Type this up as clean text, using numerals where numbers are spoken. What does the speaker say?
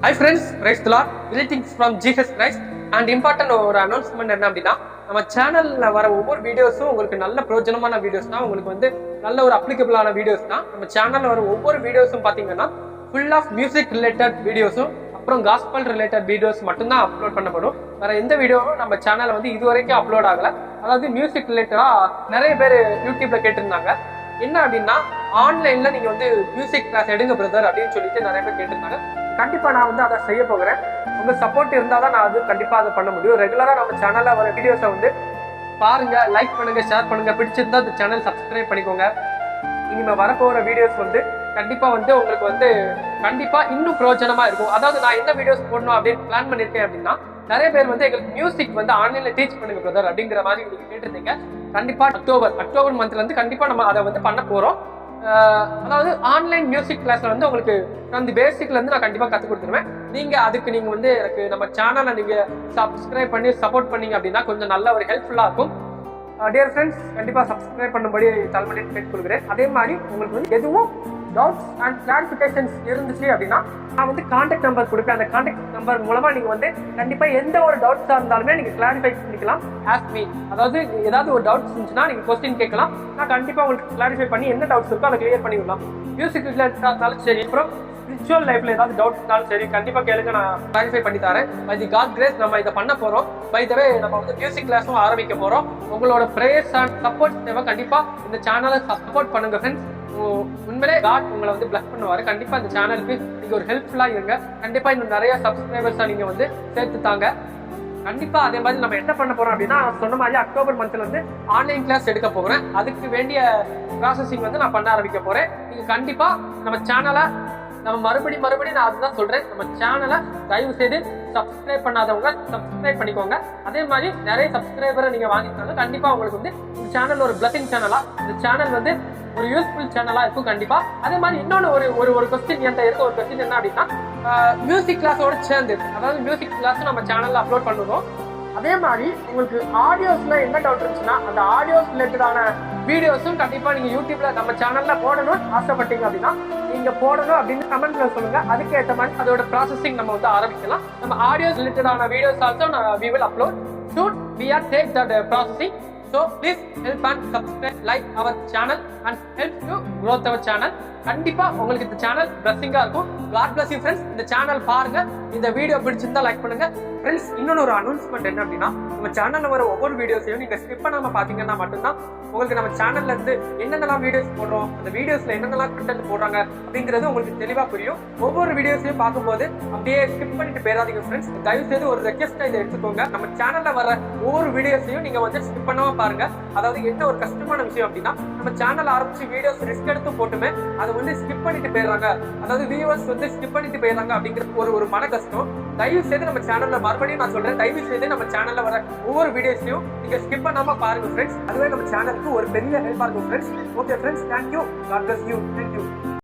Hi friends, praise the Lord. Greetings from Jesus Christ. And important ஒரு announcement என்ன அப்படின்னா, நம்ம சேனல்ல வர ஒவ்வொரு வீடியோஸும் உங்களுக்கு நல்ல பிரயோஜனமான வீடியோஸ் தான், உங்களுக்கு வந்து நல்ல ஒரு அப்ளிகபிளான வீடியோஸ் தான். நம்ம சேனல்ல வர ஒவ்வொரு வீடியோஸும் பாத்தீங்கன்னா ஃபுல் ஆஃப் மியூசிக் ரிலேட்டட் வீடியோஸும் அப்புறம் காஸ்பல் ரிலேட்டட் வீடியோஸ் மட்டும்தான் அப்லோட் பண்ணப்படும். வேற எந்த வீடியோவும் நம்ம சேனல்ல வந்து இது வரைக்கும் அப்லோட் ஆகல. அதாவது மியூசிக் ரிலேட்டடா நிறைய பேர் யூடியூப்ல கேட்டிருந்தாங்க. என்ன அப்படின்னா, ஆன்லைன்ல நீங்க வந்து மியூசிக் கிளாஸ் எடுங்க பிரதர் அப்படின்னு சொல்லிட்டு நிறைய பேர் கேட்டிருந்தாங்க. கண்டிப்பா நான் வந்து அதை செய்ய போகிறேன். உங்க சப்போர்ட் இருந்தால் தான் நான் அது கண்டிப்பா அதை பண்ண முடியும். ரெகுலரா நம்ம சேனல்ல வர வீடியோஸை வந்து பாருங்க, லைக் பண்ணுங்க, ஷேர் பண்ணுங்க. பிடிச்சிருந்தா இந்த சேனல் சப்ஸ்கிரைப் பண்ணிக்கோங்க. இனிமே வரப்போகிற வீடியோஸ் வந்து கண்டிப்பா வந்து உங்களுக்கு வந்து கண்டிப்பா இன்னும் பிரயோஜனமா இருக்கும். அதாவது நான் என்ன வீடியோஸ் போடணும் அப்படின்னு பிளான் பண்ணிருக்கேன் அப்படின்னா, நிறைய பேர் வந்து எங்களுக்கு மியூசிக் வந்து ஆன்லைன்ல டீச் பண்ணுங்க பிரதர் அப்படிங்கிற மாதிரி நீங்க கேட்டிருந்தீங்க. கண்டிப்பா அக்டோபர் மந்த்ல இருந்து கண்டிப்பா நம்ம அதை வந்து பண்ண போறோம். அதாவது ஆன்லைன் மியூசிக் கிளாஸ்ல வந்து உங்களுக்கு அந்த பேசிக்ல இருந்து நான் கண்டிப்பா கற்றுக் கொடுத்துருவேன். நீங்க வந்து எனக்கு நம்ம சேனலை நீங்க சப்ஸ்கிரைப் பண்ணி சப்போர்ட் பண்ணீங்க அப்படின்னா கொஞ்சம் நல்ல ஒரு ஹெல்ப்ஃபுல்லா இருக்கும். டியர் ஃப்ரெண்ட்ஸ், கண்டிப்பா சப்ஸ்கிரைப் பண்ணும்படி தலைமையை கேட்டுக்கொள்கிறேன். அதே மாதிரி உங்களுக்கு வந்து எதுவும் டவுட்ஸ் அண்ட் கிளாரிஃபிகேஷன்ஸ் இருந்துச்சு அப்படின்னா நான் வந்து கான்டாக்ட் நம்பர் கொடுப்பேன். அந்த கான்டாக்ட் நம்பர் மூலமா நீங்க வந்து கண்டிப்பா எந்த ஒரு டவுட்ஸா இருந்தாலுமே நீங்க கிளாரிஃபை பண்ணிக்கலாம். Ask me. அதாவது ஏதாவது ஒரு டவுட்ஸ் இருந்துச்சுன்னா நீங்க கொஸ்டின் கேட்கலாம். நான் கண்டிப்பா உங்களுக்கு கிளாரிஃபை பண்ணி என்ன டவுட்ஸ் இருக்கோ அதை கிளியர் பண்ணிவிடலாம். மியூசிக் இருந்தாலும் சரி, அப்புறம் ஸ்பிரிச்சுவல் லைஃப்ல ஏதாவது டவுட் இருந்தாலும் சரி, கண்டிப்பா கேளுங்க, நான் கிளாரிஃபை பண்ணி தரேன். பை தி காட் கிரேஸ் நம்ம இதை பண்ண போறோம். பை த வே நம்ம வந்து மியூசிக் கிளாஸும் ஆரம்பிக்க போறோம். உங்களோட பிரேயர்ஸ் அண்ட் சப்போர்ட் தேவை. கண்டிப்பா இந்த சேனலை சப்போர்ட் பண்ணுங்க ஃப்ரெண்ட்ஸ். உண்மையிலே காட் உங்களை வந்து பிளஸ் பண்ணுவாரு. கண்டிப்பா இந்த சேனலுக்கு நீங்க ஒரு ஹெல்ப்ஃபுல்லா இருங்க. கண்டிப்பா இன்னும் நிறைய சப்ஸ்கிரைபர்ஸா நீங்க வந்து சேர்த்து தாங்க. கண்டிப்பா அதே மாதிரி நம்ம என்ன பண்ண போறோம் அப்படின்னா, சொன்ன மாதிரி அக்டோபர் மந்த்ல வந்து ஆன்லைன் கிளாஸ் எடுக்க போகிறேன். அதுக்கு வேண்டிய ப்ராசஸிங் வந்து நான் பண்ண ஆரம்பிக்க போறேன். நீங்க கண்டிப்பா நம்ம சேனலை நம்ம மறுபடியும் நான் அதுதான் சொல்றேன், நம்ம சேனலை தயவு செய்து சப்ஸ்கிரைப் பண்ணாதவங்க சப்ஸ்கிரைப் பண்ணிக்கோங்க. அதே மாதிரி நிறைய சப்ஸ்கிரைபரை நீங்க வாங்கிட்டாங்க. கண்டிப்பா உங்களுக்கு வந்து இந்த சேனல் ஒரு பிளஸிங் சேனலா, இந்த சேனல் வந்து ஒரு யூஸ்ஃபுல் சேனலா இருக்கும் கண்டிப்பா. அதே மாதிரி இன்னொன்று ஒரு கொஸ்டின் என்கிட்ட இருக்க ஒரு கொஸ்டின் என்ன அப்படின்னா, மியூசிக் கிளாஸோட சேர்ந்து, அதாவது மியூசிக் கிளாஸ் நம்ம சேனல்ல அப்லோட் பண்ணுவோம். அதே மாதிரி உங்களுக்கு ஆடியோஸ்ல என்ன டவுட் இருந்துச்சுன்னா, அந்த ஆடியோஸ் ரிலேட்டடான வீடியோஸும் கண்டிப்பா நீங்க யூடியூப்ல நம்ம சேனல்ல போடணும்னு ஆசைப்பட்டீங்க அப்படின்னா நீங்க போடணும் அப்படின்னு கமெண்ட்ல சொல்லுங்க. அதுக்கு ஏற்ற மாதிரி அதோட ப்ராசஸிங் நம்ம வந்து ஆரம்பிக்கலாம். நம்ம ஆடியோஸ் ரிலேட்டடான videos also we will upload soon. We are take that processing. So please help and subscribe, like our channel and help to grow our channel. கண்டிப்பா உங்களுக்கு இந்த சேனல் பிளஸிங்கா இருக்கும். God bless you friends. இந்த channel பாருங்க. இந்த video பிடிச்சிருந்தா like பண்ணுங்க friends. இன்னொரு ஒரு அனௌன்ஸ்மெண்ட் என்ன அப்படின்னா, நம்ம சேனல்ல வர ஒவ்வொரு வீடியோஸையும் நீங்க ஸ்கிப் பண்ணாம பாத்தீங்கன்னா மட்டும்தான் உங்களுக்கு நம்ம சேனல்ல இருந்து என்னென்னலாம் வீடியோஸ் போடுறோம், அந்த வீடியோஸ்ல என்னென்னலாம் கண்டென்ட் போடுறாங்க அப்படிங்கிறது உங்களுக்கு தெளிவா புரியும். ஒவ்வொரு வீடியோஸையும் பார்க்கும்போது அப்படியே ஸ்கிப் பண்ணிட்டு போயிடாதீங்க ஃப்ரெண்ட்ஸ். தயவு செய்து ஒரு ரெக்வெஸ்டா இதை எடுத்துக்கோங்க. நம்ம சேனல்ல வர ஒவ்வொரு வீடியோஸையும் நீங்க வந்து ஸ்கிப் பண்ணாம பாருங்க. அதாவது என்ன ஒரு கஷ்டமான விஷயம் அப்படின்னா, நம்ம சேனல் ஆரம்பிச்சு வீடியோஸ் ரிஸ்க் எடுத்து போட்டுமே அதை வந்து ஸ்கிப் பண்ணிட்டு போயிடுறாங்க. அதாவது வியூவர்ஸ் வந்து ஸ்கிப் பண்ணிட்டு போயிடுறாங்க அப்படிங்கிற ஒரு மன கஷ்டம். தயவு செய்து நம்ம சேனல்ல மறுபடியும் நான் சொல்றேன், தயவு செய்து நம்ம சேனல்ல வர ஒவ்வொரு வீடியோஸையும் நீங்க ஸ்கிப் பண்ணாம பாருங்க ஃப்ரெண்ட்ஸ். அதுவே நம்ம சேனலுக்கு ஒரு பெரிய ஹெல்ப்பா இருக்கும் friends. Okay friends, thank you. God bless you. Thank you.